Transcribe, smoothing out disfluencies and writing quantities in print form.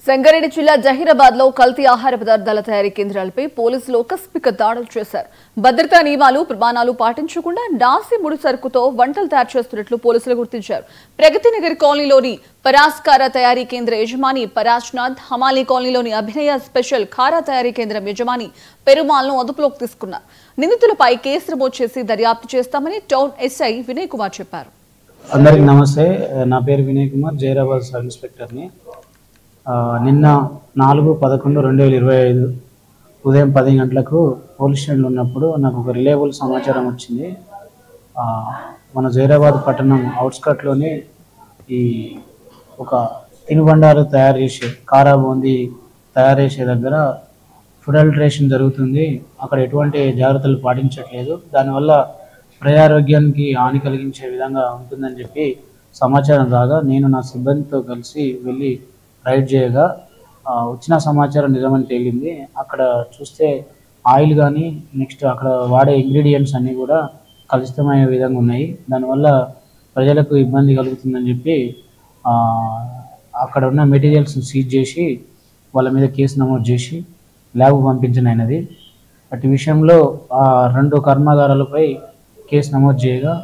సంగారెడ్డి జిల్లా జహీరాబాద్ లో కల్తీ ఆహార పదార్థాల తయారీ కేంద్రాలపై పోలీసులు ఆకస్మిక దాడులు చేశారు. భద్రతా నియమాలు ప్రమాణాలు పాటించకుండా నాసి ముడి సరుకుతో వంటలు తయారు చేస్తున్నట్లు పోలీసులు గుర్తించారు. ప్రగతి నగర్ కాలనీలోని పరాస్ కారా తయారీ కేంద్ర యజమాని పరాజ్నాథ్, హమాలి కాలనీలోని అభినయ స్పెషల్ కారా తయారీ కేంద్రం యజమాని పెరుమాల్ను అదుపులోకి తీసుకున్నారు. నిందితులపై కేసు నమోదు చేసి దర్యాప్తు చేస్తామని టౌన్ ఎస్ఐ వినయ్ కుమార్ చెప్పారు. అందరికీ నమస్తే. నా పేరు వినయ్ కుమార్, జహీరాబాద్ సబ్ ఇన్స్పెక్టర్ని. నిన్న 4/11/2025 ఉదయం 10 గంటలకు పోలీస్ స్టేషన్లో ఉన్నప్పుడు నాకు ఒక రిలయబుల్ సమాచారం వచ్చింది. మన జహీరాబాద్ పట్టణం అవుట్స్కట్లోని ఈ ఒక తినుబండారు తయారు చేసే కారా బూందీ తయారు చేసే దగ్గర ఫుడ్ అల్టరేషన్ జరుగుతుంది. అక్కడ ఎటువంటి జాగ్రత్తలు పాటించట్లేదు. దానివల్ల ప్రజారోగ్యానికి హాని కలిగించే విధంగా ఉంటుందని చెప్పి సమాచారం రాగా నేను నా సిబ్బందితో కలిసి వెళ్ళి రైడ్ చేయగా వచ్చిన సమాచారం నిజమని తేలింది. అక్కడ చూస్తే ఆయిల్ కానీ నెక్స్ట్ అక్కడ వాడే ఇంగ్రీడియంట్స్ అన్నీ కూడా కలుషితమయ్యే విధంగా ఉన్నాయి. దానివల్ల ప్రజలకు ఇబ్బంది కలుగుతుందని చెప్పి అక్కడ ఉన్న మెటీరియల్స్ సీజ్ చేసి వాళ్ళ మీద కేసు నమోదు చేసి ల్యాబ్ పంపించనైనది. అటు విషయంలో 2 కర్మాగారాలపై కేసు నమోదు చేయగా